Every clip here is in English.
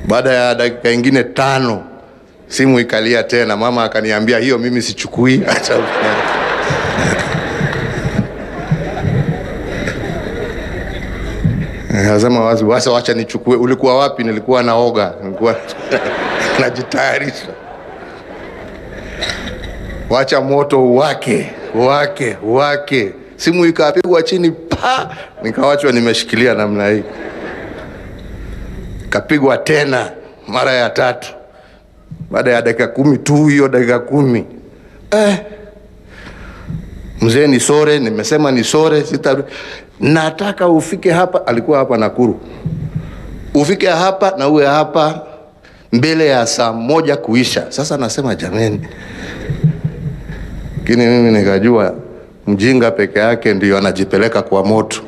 Baada ya dakika ingine 5 simu ikalia tena, mama akaniambia hiyo mimi sichukui, acha. Nasema wacha nichukue. Ulikuwa wapi? Nilikuwa naoga, nilikuwa najitayarisha. Wacha moto wake. Simu ikapigwa chini, pa, nikawachwa nimeshikilia namna hii. Kapigwa tena mara ya 3. Baada ya dakika 10 tu, hiyo dakika 10. Mzee ni sore, nimesema ni sore, nataka ufike hapa. Alikuwa hapa Nakuru. Ufike hapa na uwe hapa mbele ya saa 1 kuisha. Sasa nasema jameni. Lakini mimi nikajua mjinga peke yake ndio anajipeleka kwa moto.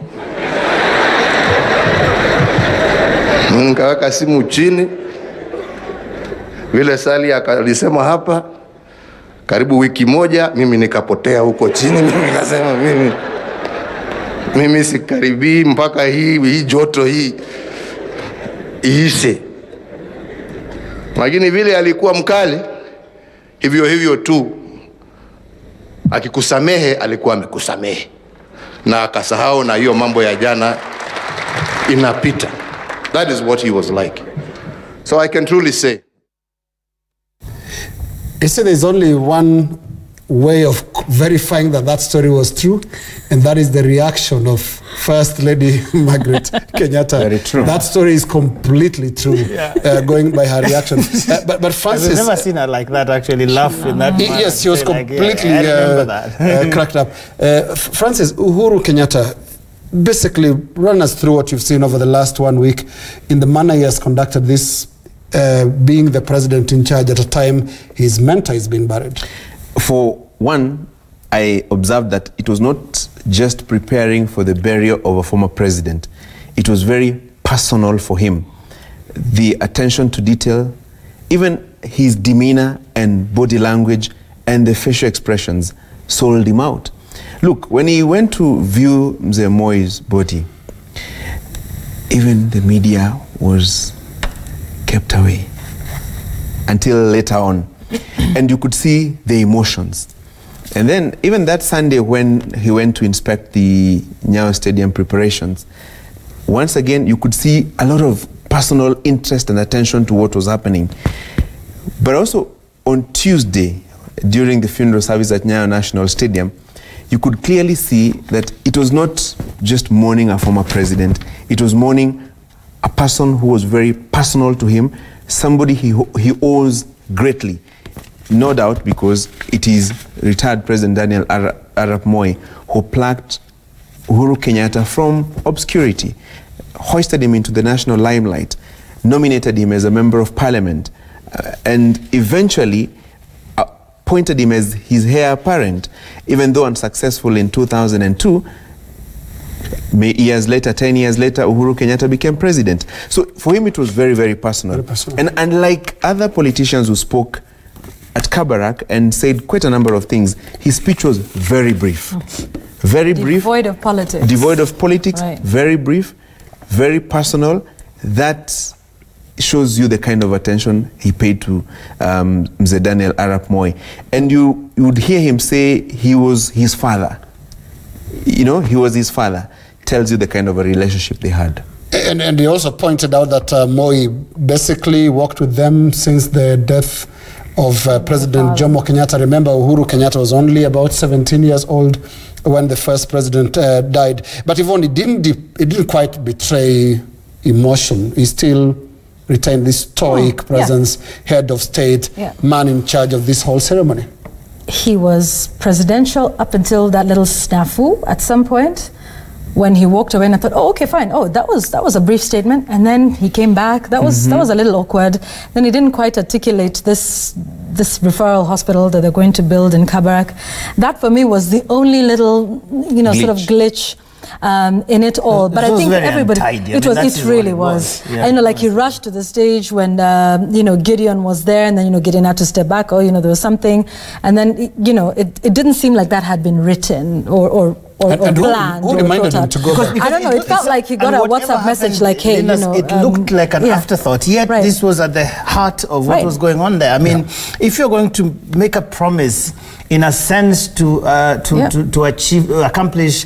Nikaweka simu chini. Vile Sali alisema hapa, karibu wiki moja mimi nikapotea huko chini. Mimi nikasema mimi sikaribii mpaka hii joto hii iishe. Lakini vile alikuwa mkali, hivyo tu, akikusamehe alikuwa amekusamehe na akasahau, na hiyo mambo ya jana inapita. That is what he was like. So I can truly say, you see, there's only one way of verifying that story was true, and that is the reaction of First Lady Margaret Kenyatta. Very true. That story is completely true, going by her reaction. But Francis, I've never seen her like that, actually laugh in that manner. Yes, she was completely I remember that. cracked up. Francis, Uhuru Kenyatta, basically run us through what you've seen over the last 1 week in the manner he has conducted this, being the president in charge at a time his mentor is being buried. For one, I observed that it was not just preparing for the burial of a former president. It was very personal for him. The attention to detail, even his demeanor and body language and the facial expressions sold him out. Look, when he went to view Mzee Moi's body, even the media was kept away until later on. And you could see the emotions. And then even that Sunday when he went to inspect the Nyayo Stadium preparations, once again you could see a lot of personal interest and attention to what was happening. But also on Tuesday, during the funeral service at Nyayo National Stadium, you could clearly see that it was not just mourning a former president, it was mourning a person who was very personal to him, somebody he owes greatly. No doubt, because it is retired President Daniel Arap Moi who plucked Uhuru Kenyatta from obscurity, hoisted him into the national limelight, nominated him as a member of parliament, and eventually appointed him as his heir apparent, even though unsuccessful in 2002. Years later, 10 years later, Uhuru Kenyatta became president. So for him it was very, very personal. Very personal. And unlike other politicians who spoke at Kabarak and said quite a number of things, his speech was very brief. Very brief. Devoid of politics. Devoid of politics, right. Very brief, very personal. That shows you the kind of attention he paid to Mzee Daniel Arap Moi. And you would hear him say he was his father. You know, he was his father. Tells you the kind of a relationship they had. And he also pointed out that Moi basically worked with them since the death of President Jomo Kenyatta. Remember, Uhuru Kenyatta was only about 17 years old when the first president died. But Yvonne, it didn't quite betray emotion. He still retained this stoic presence, head of state, man in charge of this whole ceremony. He was presidential up until that little snafu at some point, when he walked away, and I thought, oh, okay, fine. Oh, that was a brief statement, and then he came back. That was a little awkward. Then he didn't quite articulate this referral hospital that they're going to build in Kabarak. That for me was the only little, sort of glitch in it all. But I think everybody, it really was. Yeah. Like he rushed to the stage when Gideon was there, and then Gideon had to step back. Or there was something, and then it didn't seem like that had been written or And planned who or reminded thought him out. to go there? I don't know. It felt like he got a WhatsApp message like, hey, Linus, it looked like an afterthought. Yet this was at the heart of what was going on there. I mean, if you're going to make a promise, in a sense, to help accomplish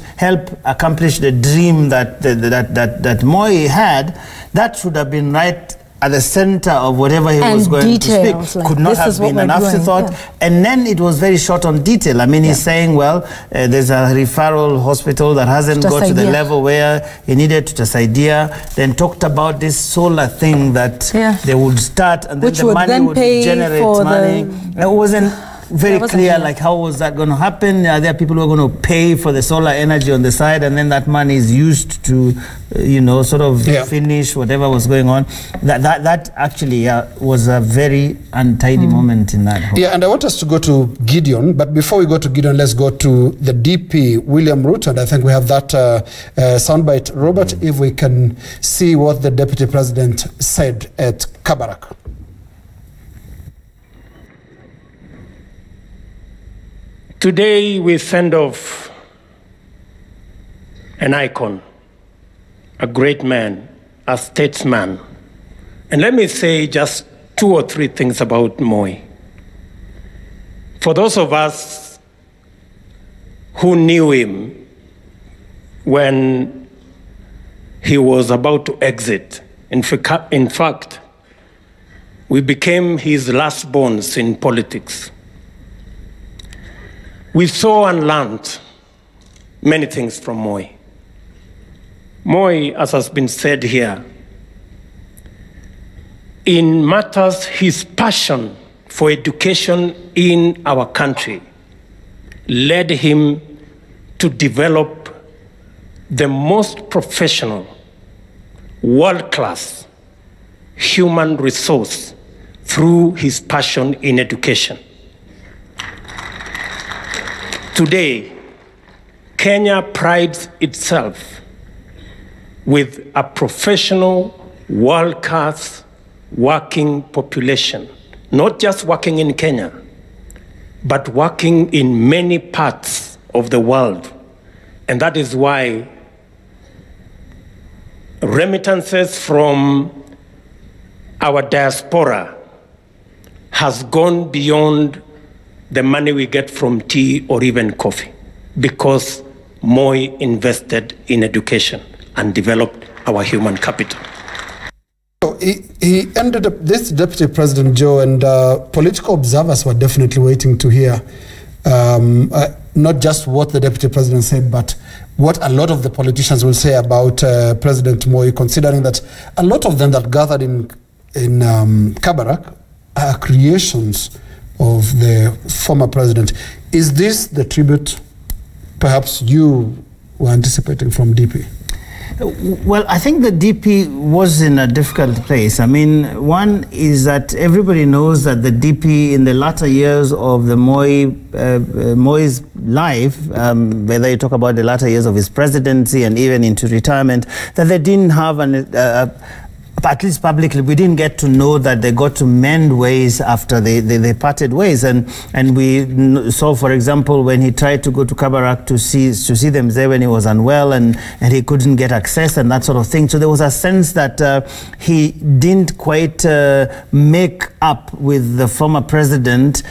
the dream that Moi had, that should have been right at the center of whatever he was going to speak. Like, could not have been an afterthought. And then it was very short on detail. I mean, he's saying, well, there's a referral hospital that hasn't got to the level where he needed to Tasaidia. Then talked about this solar thing that they would start, and then the money would generate money. It wasn't very clear, like, how was that going to happen? Are there people who are going to pay for the solar energy on the side, and then that money is used to, sort of finish whatever was going on? That actually was a very untidy moment in that. Yeah, and I want us to go to Gideon, but before we go to Gideon, let's go to the DP, William Ruto, and I think we have that soundbite. Robert, if we can see what the Deputy President said at Kabarak. Today we send off an icon, a great man, a statesman. And let me say just 2 or 3 things about Moi. For those of us who knew him when he was about to exit, in fact, we became his last bones in politics. We saw and learned many things from Moi. Moi, as has been said here, in matters, his passion for education in our country led him to develop the most professional, world-class human resource through his passion in education. Today, Kenya prides itself with a professional, world-class working population, not just working in Kenya, but working in many parts of the world. And that is why remittances from our diaspora has gone beyond the money we get from tea or even coffee, because Moi invested in education and developed our human capital. So he ended up, this Deputy President Joe, and political observers were definitely waiting to hear not just what the Deputy President said, but what a lot of the politicians will say about President Moi, considering that a lot of them that gathered in Kabarak are creations of the former president. Is this the tribute perhaps you were anticipating from DP? Well, I think the DP was in a difficult place. I mean, one is that everybody knows that the DP in the latter years of the Moi's life, whether you talk about the latter years of his presidency and even into retirement, that they didn't have at least publicly, we didn't get to know that they got to mend ways after they parted ways. And we saw, for example, when he tried to go to Kabarak to see them there when he was unwell and he couldn't get access and that sort of thing. So there was a sense that he didn't quite make up with the former president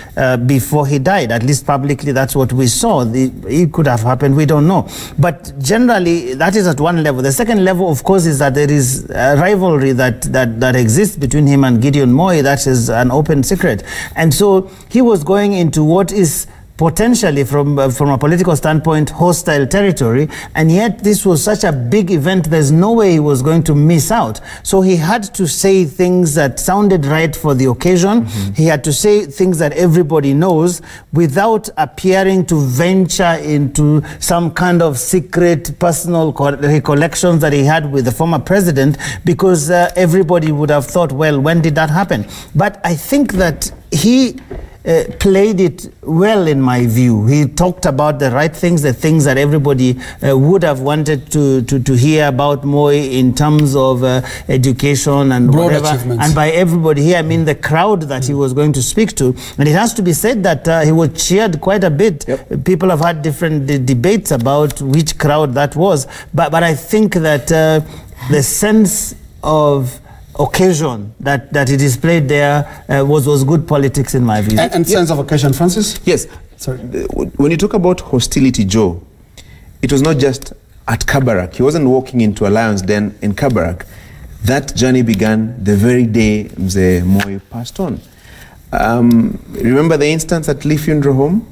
before he died. At least publicly, that's what we saw. It could have happened, we don't know. But generally, that is at one level. The second level, of course, is that there is a rivalry that exists between him and Gideon Moi. That is an open secret. And so he was going into what is potentially, from a political standpoint, hostile territory, and yet this was such a big event, there's no way he was going to miss out. So he had to say things that sounded right for the occasion. He had to say things that everybody knows without appearing to venture into some kind of secret personal recollections that he had with the former president, because everybody would have thought, well, when did that happen? But I think that he played it well, in my view. He talked about the right things, the things that everybody would have wanted to hear about Moi in terms of education and broad whatever. achievements. And by everybody here, I mean the crowd that he was going to speak to. And it has to be said that he was cheered quite a bit. Yep. People have had different debates about which crowd that was. But I think that the sense of occasion that he displayed there was good politics, in my view. And sense of occasion, Francis? Yes. Sorry. When you talk about hostility, Joe, it was not just at Kabarak. He wasn't walking into a lion's den in Kabarak. That journey began the very day Mzee Moi passed on. Remember the instance at Lee Funeral Home?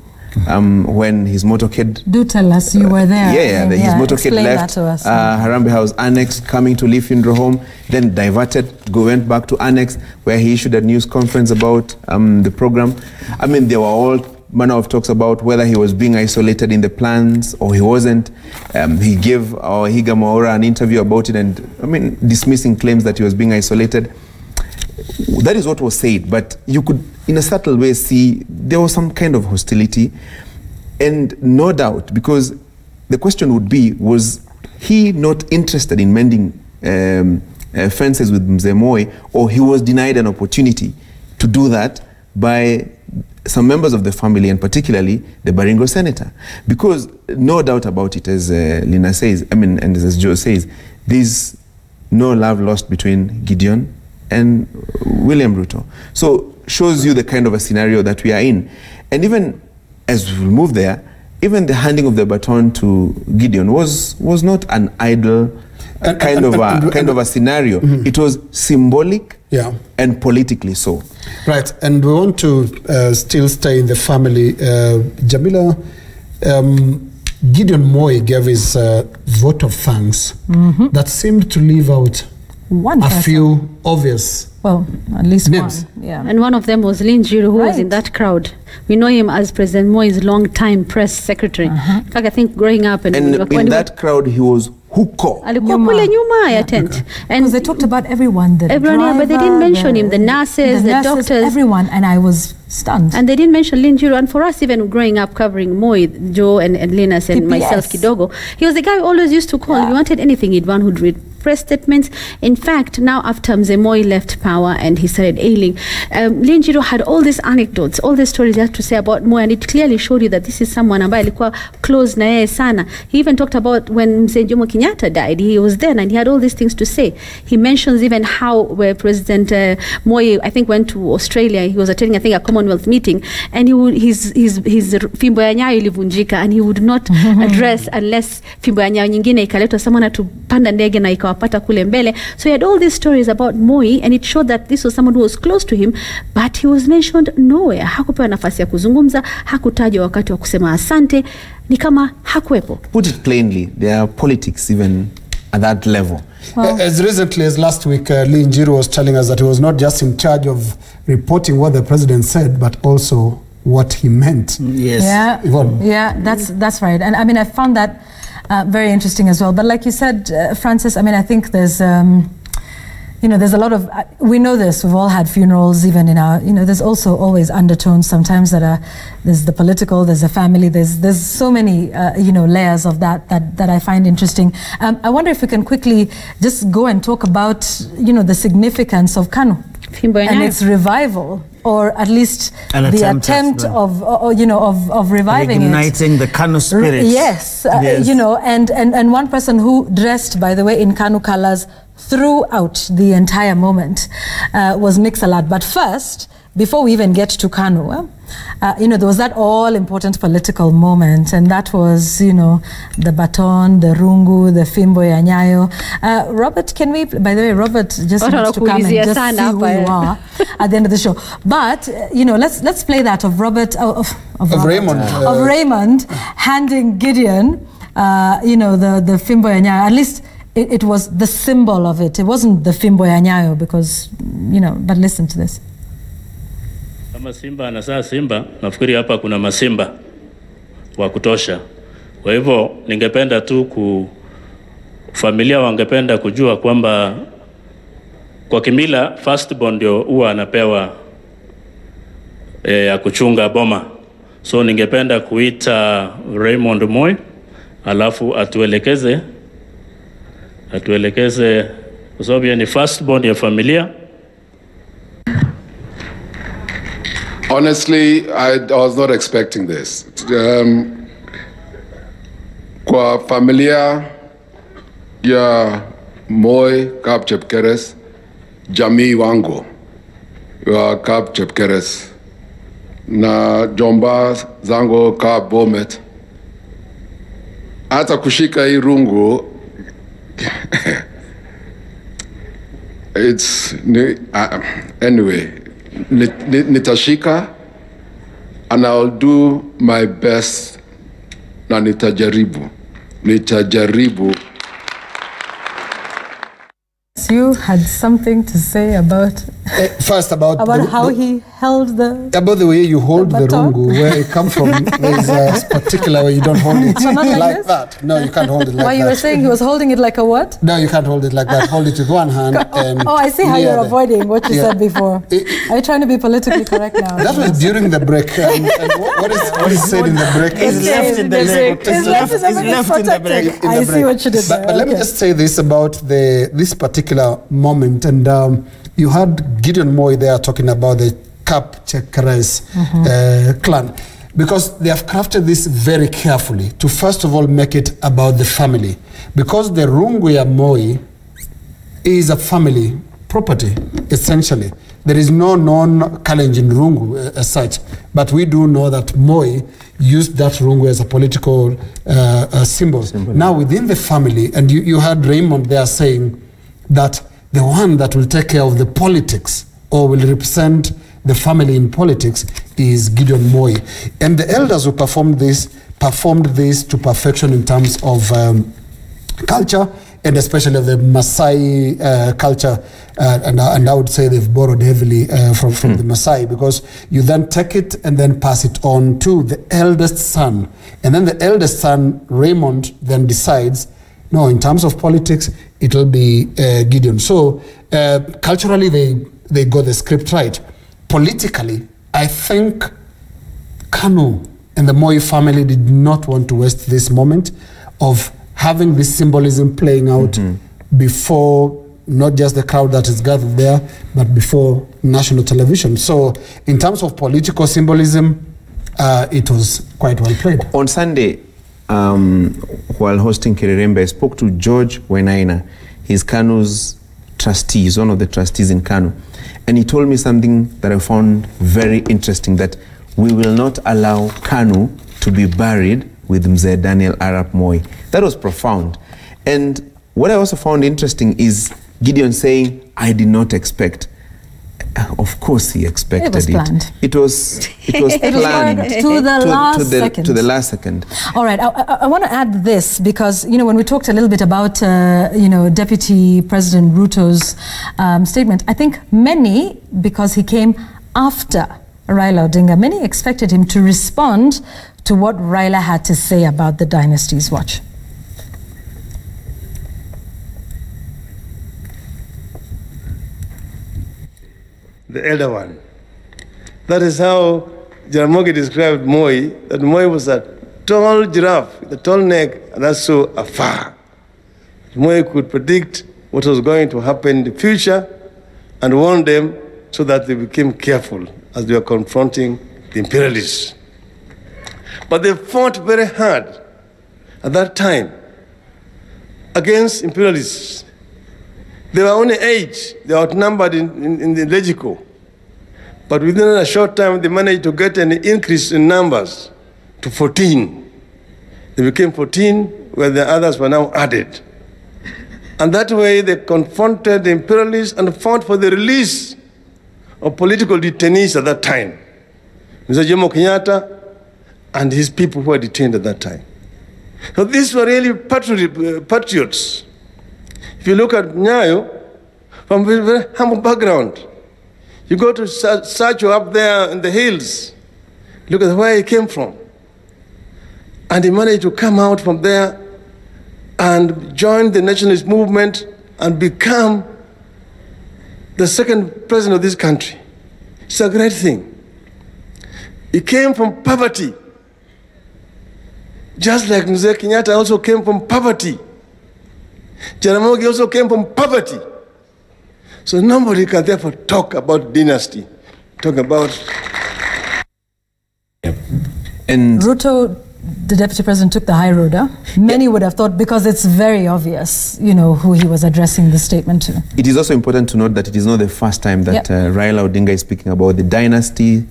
When his motorcade... Do tell us, you were there. His motorcade explain left that to us. Harambee House Annex, coming to Lee Funeral Home, then diverted, went back to Annex, where he issued a news conference about the program. I mean, there were all manner of talks about whether he was being isolated in the plans or he wasn't. He gave our Higa Maura an interview about it and, I mean, dismissing claims that he was being isolated. That is what was said, but you could, in a subtle way, see there was some kind of hostility. And no doubt, because the question would be, was he not interested in mending fences with Mzee Moi, or he was denied an opportunity to do that by some members of the family, and particularly the Baringo senator? Because no doubt about it, as Lina says, I mean, and as Joe says, there's no love lost between Gideon and William Ruto. So shows you the kind of a scenario that we are in. And even as we move there, even the handing of the baton to Gideon was not an idle kind of a scenario. Mm-hmm. It was symbolic, and politically so. Right, and we want to still stay in the family. Jamila, Gideon Moi gave his vote of thanks that seemed to leave out a few obvious, well, at least names. One. Yeah. And one of them was Lin Jiru, who was in that crowd. We know him as President Moi's long-time press secretary. In fact, I think growing up and in that crowd, he was huko. Alikuwa kule nyuma ya tent. And they talked about everyone, the everyone, driver, but they didn't mention him, the nurses, the doctors, everyone, and I was stunned. And they didn't mention Lin Jiru. And for us, even growing up covering Moi, Joe and Linus and myself, Kidogo, he was the guy who always used to call. If you wanted anything, he'd one who'd read press statements. In fact, now after Mzee Moi left power and he started ailing, Lin Jiru had all these anecdotes, all these stories he had to say about Moi, and it clearly showed you that this is someone ambaye alikuwa close na yeye sana. He even talked about when Mzee Jomo Kenyatta died, he was there and he had all these things to say. He mentions even how where President Moi, I think, went to Australia. He was attending, I think, a Commonwealth meeting, and his fimbo ya nyayo ilivunjika, and he would not address unless fimbo ya nyayo nyingine ikaletwa, someone had to panda ndege na ikawapata kule mbele. So he had all these stories about Moi, and it showed that this was someone who was close to him, but he was mentioned nowhere. Hakupewa nafasi ya kuzungumza, hakutajwa wakati wa kusema asante, ni kama hakuwepo. Put it plainly, there are politics even at that level. Well, as recently as last week, Lin Jiru was telling us that he was not just in charge of reporting what the president said, but also what he meant. Yes. Yeah, Yvonne. yeah, that's right. And I mean, I found that very interesting as well. But like you said, Francis, I mean, I think there's, there's a lot of, we know this, we've all had funerals, even in our, there's also always undertones sometimes that are, there's the political, there's the family, there's so many, layers of that I find interesting. I wonder if we can quickly just go and talk about, the significance of KANU and its revival, or at least the attempt of reviving igniting the KANU spirit. Yes, and one person who dressed, by the way, in KANU colors throughout the entire moment was Nick Salat. But first, before we even get to KANU, there was that all-important political moment, and that was, the baton, the rungu, the fimbo ya nyayo. Robert, can we, by the way, Robert just wants to come and just see who you are at the end of the show. But, let's play that of Robert, of Raymond handing Gideon, the fimbo ya nyayo. At least it was the symbol of it. It wasn't the fimbo ya nyayo because, but listen to this. Kama Simba anasaa Simba, nafikiri hapa kuna masimba wa kutosha. Kwa hivyo ningependa tu familia wangependa kujua kwamba kwa kimila firstborn ndio huwa anapewa ya kuchunga boma. So ningependa kuita Raymond Moi alafu atuelekeze kwa sababu ni firstborn ya familia. Honestly, I was not expecting this. Kwa familia ya Moi Kap Chepkeres, jamii wangu ya Kap Chepkeres na jomba zangu Kap Bomet, hata kushika hii rungu anyway, nitashika and I'll do my best na nitajaribu. You had something to say about first about how he held about the way you hold the rungu, where it comes from. There's a particular way you don't hold it like that. No, you can't hold it like that. Why, you were saying he was holding it like a what? No, you can't hold it like that. Hold it with one hand. And I see how you're avoiding what you said before. Are you trying to be politically correct now? That was during the break. And what is said in the break? It's left in the break. It's left in the break. I see what you did there. But let me just say this about this particular moment, and you had Gideon Moi there talking about the Kap Chepkeres clan, because they have crafted this very carefully to first of all make it about the family, because the rungu ya Moi is a family property essentially. There is no non-Kalenjin rungu as such, but we do know that Moi used that rungu as a political symbol. Now within the family, and you had Raymond there saying that the one that will take care of the politics or will represent the family in politics is Gideon Moi. And the elders who performed this to perfection in terms of culture, and especially of the Maasai culture. And I would say they've borrowed heavily from the Maasai, because you then take it and then pass it on to the eldest son. And then the eldest son, Raymond, then decides, no, in terms of politics, it will be Gideon. So culturally, they got the script right. Politically, I think Kanu and the Moi family did not want to waste this moment of having this symbolism playing out before not just the crowd that is gathered there, but before national television. So in terms of political symbolism, it was quite well played. On Sunday, while hosting Kirerembe, I spoke to George Wenaina. He's Kanu's trustee, he's one of the trustees in Kanu. And he told me something that I found very interesting, that we will not allow Kanu to be buried with Mzee Daniel Arap Moi. That was profound. And what I also found interesting is Gideon saying, I did not expect. Of course he expected it. It was planned. It was planned to the last second. All right, I want to add this, because, when we talked a little bit about, Deputy President Ruto's statement, I think many, because he came after Raila Odinga, many expected him to respond to what Raila had to say about the dynasty's watch. The elder one. That is how Jaramogi described Moi, that Moi was a tall giraffe, with a tall neck, and that's so afar. Moi could predict what was going to happen in the future and warn them, so that they became careful as they were confronting the imperialists. But they fought very hard at that time against imperialists. They were only 8. They were outnumbered in the Legico. But within a short time, they managed to get an increase in numbers to 14. They became 14, where the others were now added. And that way, they confronted the imperialists and fought for the release of political detainees at that time. Mr. Jomo Kenyatta and his people who were detained at that time. So these were really patriots. If you look at Nyayo, from a very humble background, you go to Sacho up there in the hills, look at where he came from. And he managed to come out from there and join the nationalist movement and become the second president of this country. It's a great thing. He came from poverty. Just like Mzee Kenyatta also came from poverty. Jaramogi also came from poverty. So nobody can therefore talk about dynasty, talk about... And Ruto, the deputy president, took the high road. Huh? Many would have thought, because it's very obvious, you know, who he was addressing the statement to. it is also important to note that it is not the first time that Raila Odinga is speaking about the dynasties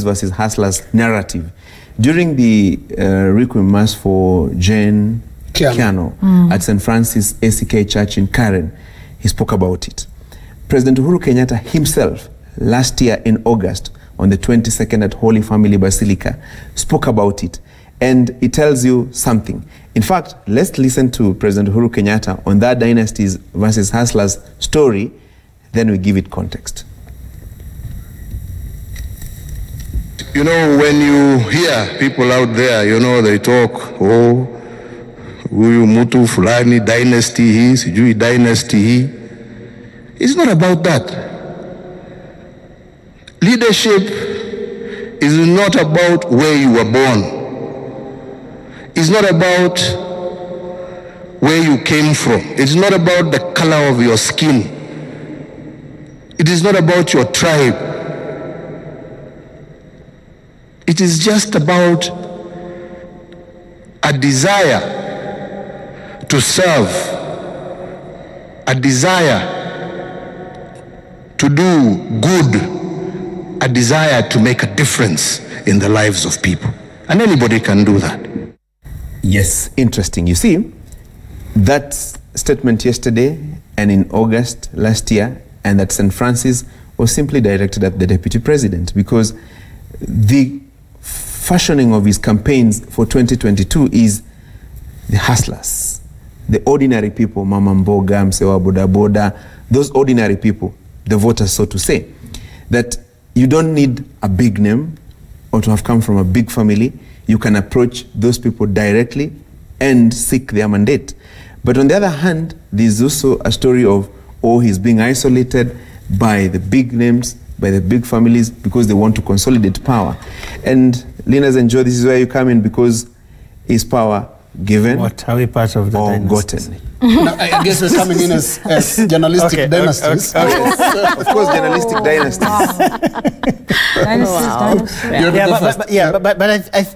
versus hustlers narrative. During the Requiem Mass for Jane Kiano at St. Francis ACK Church in Karen, he spoke about it. President Uhuru Kenyatta himself, last year in August, on the 22nd at Holy Family Basilica, spoke about it. And it tells you something. In fact, let's listen to President Uhuru Kenyatta on that dynasties versus hustlers story, then we give it context. You know, when you hear people out there, you know, they talk, oh, huyu mutu fulani dynasty hii, sijui dynasty hii. It's not about that. Leadership is not about where you were born. It's not about where you came from. It's not about the color of your skin. It is not about your tribe. It is just about a desire to serve, a desire to do good, a desire to make a difference in the lives of people. And anybody can do that. Yes, interesting. You see, that statement yesterday and in August last year and at St. Francis was simply directed at the deputy president, because the fashioning of his campaigns for 2022 is the hustlers, the ordinary people, Mama Mboga, Msewa Boda Boda, those ordinary people, the voters, so to say, that you don't need a big name or to have come from a big family. You can approach those people directly and seek their mandate. But on the other hand, there's also a story of, oh, he's being isolated by the big names, by the big families, because they want to consolidate power. And Linas and Joe, this is where you come in, because is power given What are we part of the or dynasties? gotten? No, I guess we're coming in as journalistic dynasties. Of course, journalistic dynasties. But I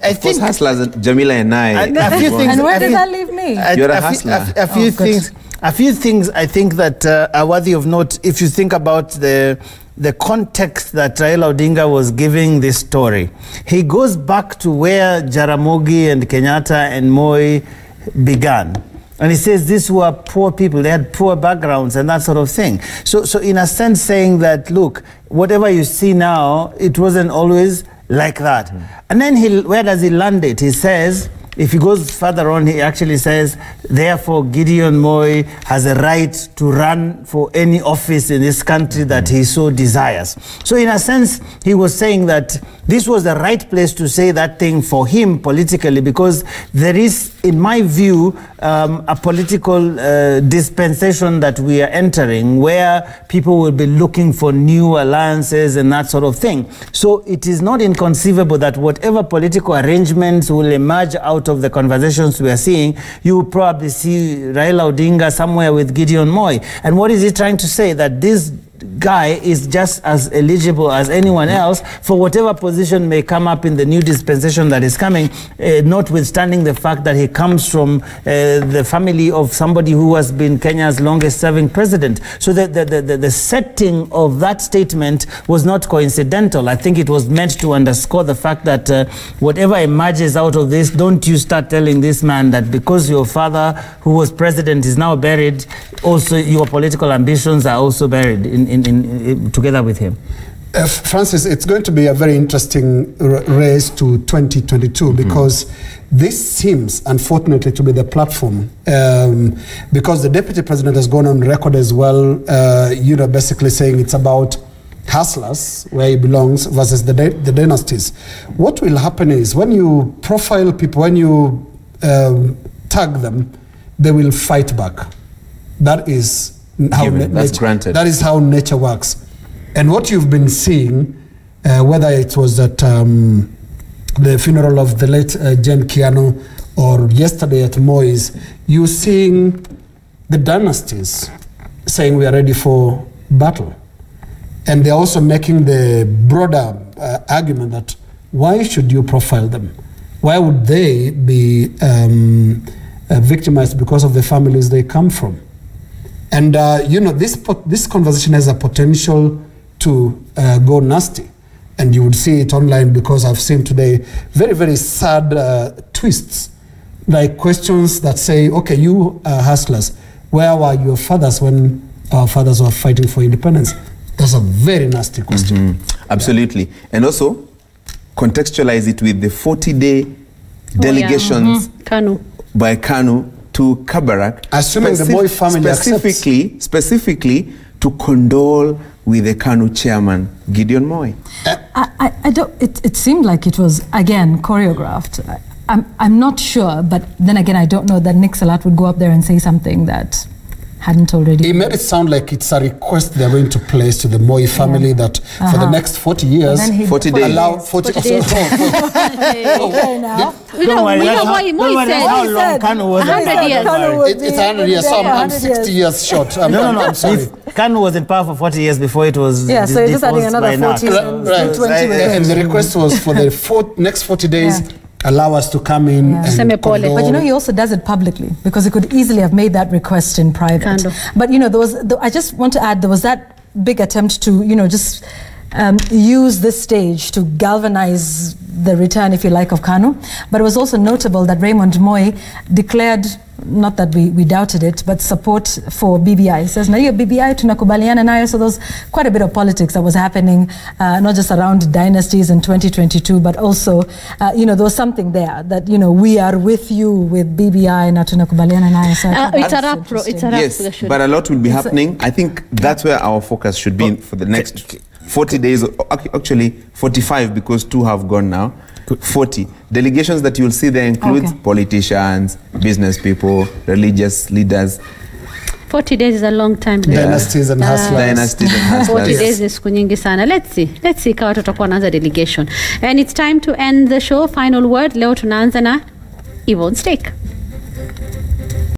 Of course, think hustlers, and Jamila and I. a few things. And where did that leave me? You're a hustler. A few things I think that are worthy of note if you think about the context that Raila Odinga was giving this story. He goes back to where Jaramogi and Kenyatta and Moi began. And he says these were poor people, they had poor backgrounds and that sort of thing. So in a sense saying that, look, whatever you see now, it wasn't always like that. And then where does he land it? He says, if he goes further on, he actually says, therefore, Gideon Moi has a right to run for any office in this country that he so desires. So in a sense, he was saying that this was the right place to say that thing for him politically, because there is, in my view, a political dispensation that we are entering where people will be looking for new alliances and that sort of thing. So it is not inconceivable that whatever political arrangements will emerge out of the conversations we are seeing, you will probably see Raila Odinga somewhere with Gideon Moi. And what is he trying to say? That this guy is just as eligible as anyone else for whatever position may come up in the new dispensation that is coming, notwithstanding the fact that he comes from the family of somebody who has been Kenya's longest serving president. So the setting of that statement was not coincidental. I think it was meant to underscore the fact that whatever emerges out of this, don't you start telling this man that because your father who was president is now buried, also your political ambitions are also buried in together with him. Francis, it's going to be a very interesting race to 2022 because this seems, unfortunately, to be the platform because the deputy president has gone on record as well, basically saying it's about hustlers, where he belongs, versus the dynasties. What will happen is when you profile people, when you tag them, they will fight back. That is how That's granted. That is how nature works. And what you've been seeing whether it was at the funeral of the late Jane Kiano or yesterday at Moi's, you're seeing the dynasties saying we are ready for battle. And they're also making the broader argument that why should you profile them? Why would they be victimized because of the families they come from? And you know, this conversation has a potential to go nasty. And you would see it online, because I've seen today very, very sad twists, like questions that say, okay, you hustlers, where were your fathers when our fathers were fighting for independence? That's a very nasty question. Absolutely. Yeah. And also, contextualize it with the 40-day delegations by KANU to Kabarak. Assuming the Moi family specifically to condole with the KANU chairman, Gideon Moi. I don't, it seemed like it was, again, choreographed. I'm not sure, but then again, I don't know that Nick Salat would go up there and say something that hadn't already. He made it sound like it's a request they're going to place to the Moi family that for the next 40 years, 40 days. Allow 40 days. We know what Moi said. How long KANU was 100 years. It's 100 years, so I'm 60 years short. I'm sorry. If KANU was in power for 40 years before it was. Yeah, so you're just adding another 40 and 20. And the request was for the next 40 days. Yeah. Allow us to come in and but you know, he also does it publicly, because he could easily have made that request in private. But you know, I just want to add, there was that big attempt to, you know, just use this stage to galvanize the return, if you like, of KANU. But it was also notable that Raymond Moi declared, not that we doubted it, but support for BBI. He says, na hiyo BBI tunakubaliana nayo. So there was quite a bit of politics that was happening, not just around dynasties in 2022, but also, you know, there was something there that, you know, we are with you with BBI na tunakubaliana nayo. So it's a rap, yes, but a lot will be happening. I think that's where our focus should be for the next 40 days, actually 45, because 2 have gone now. 40 delegations that you'll see there includes politicians, business people, religious leaders. 40 days is a long time. Dynasties and hustlers. 40 days is siku nyingi sana. Let's see kama tutakuwa naanza delegation. And it's time to end the show. Final word. Leo tunaanza na Yvonne Steak.